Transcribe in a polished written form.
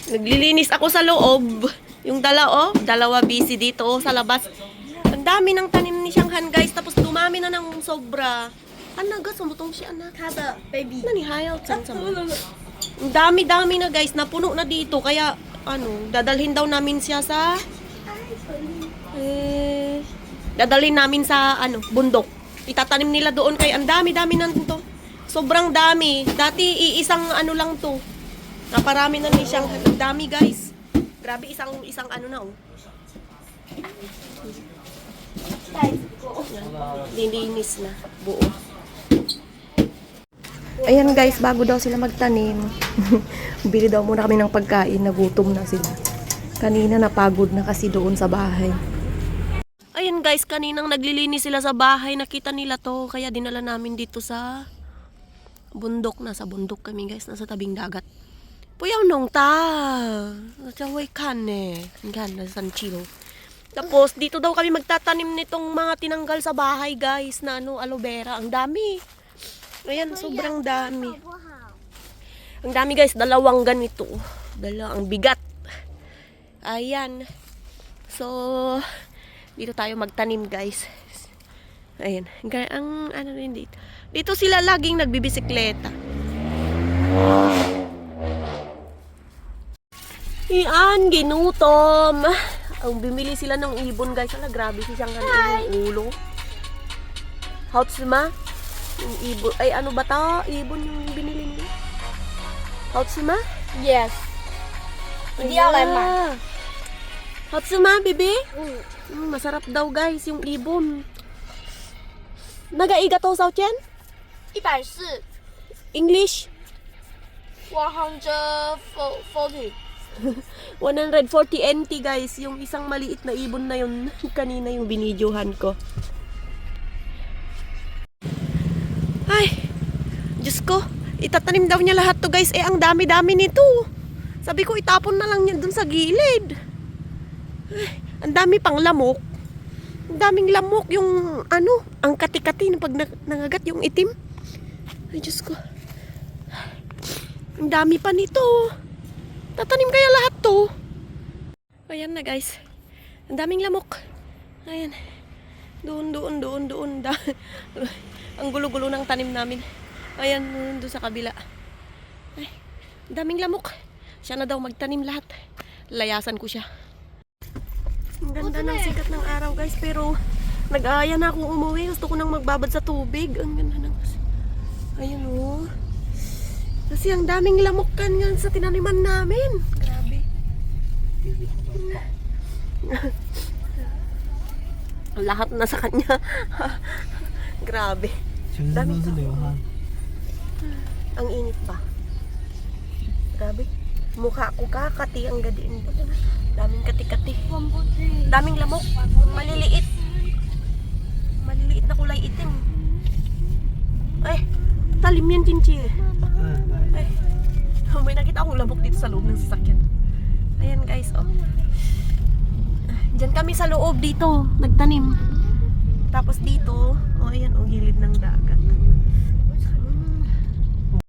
Naglilinis ako sa loob. Yung dalawa busy dito sa labas. Ang dami ng tanim ni Shanghan guys, tapos dumami na ng sobra. Anaga, sumutong siya anak. Kada, baby. Nanihayaw, sama. Ang dami-dami na guys, napuno na dito. Kaya, dadalhin daw namin siya sa... dadalhin namin sa, bundok. Itatanim nila doon kaya ang dami-dami na to. Sobrang dami. Dati, iisang lang to. Naparami na ni siyang, ang dami guys. Grabe, isang na oh. Lininis na, buo. Ayan guys, bago daw sila magtanim. Bili daw muna kami ng pagkain, nagutom na sila. Kanina napagod na kasi doon sa bahay. Ayan guys, kaninang naglilinis sila sa bahay, nakita nila to. Kaya dinala namin dito sa bundok. Nasa bundok kami guys, nasa tabing dagat. Puyaw nung ta. Naway kan eh. Kan, nasa San Chilo. Tapos dito daw kami magtatanim nitong mga tinanggal sa bahay guys na aloe vera. Ang dami. Ayan, sobrang dami. Ang dami guys, dalawang ganito. Ang bigat. Ayan. So, dito tayo magtanim guys. Ayan. Ang rin dito. Dito sila laging nagbibisikleta. Iyan, ginutom. Ang bimili sila ng ibon guys. Ala, grabe siyang yung ulo. Hautsuma. Yung ibon. Ay, ano ba ta? Ibon yung binili niya. Hautsuma? Yes. Hindi ako Hautsuma, bibi? Masarap daw guys yung ibon. Nagaiga to sa Chen? 140 English? 140 140 NT guys, yung isang maliit na ibon na yun. Kanina yung binidyohan ko. Ay, Diyos ko, itatanim daw niya lahat to guys. Ang dami-dami nito. Sabi ko, itapon na lang niya dun sa gilid. Ay, ang dami pang lamok. Ang daming lamok, yung ang kati-kati na pag nangagat yung itim. Ay, Diyos ko. Ang dami pa nito. Tatanim kaya lahat to. Ayan na guys. Ang daming lamok. Ayan. Doon. Ang gulo-gulo ng tanim namin. Ayan, doon sa kabila. Ay, ang daming lamok. Siya na daw magtanim lahat. Layasan ko siya. Ang ganda ng sikat ng araw guys. Pero nag-aaya na akong umuwi. Gusto ko nang magbabad sa tubig. Ang ganda ng... Ayan o. Kasi ang daming lamok kanyan sa tinaniman namin. Grabe. Lahat na sa kanya. Grabe. Dami ang init pa. Grabe. Mukha ko kakati ang gadiin. Daming kati-kati. Daming lamok. Maliliit. Maliliit na kulay itim. Ay, talim yan, Chinchi. Ay, may nakita akong lamok dito sa loob ng sasakyan. Ayan guys, oh. Diyan kami sa loob dito, nagtanim. Tapos dito, oh ayan, oh, gilid ng dagat.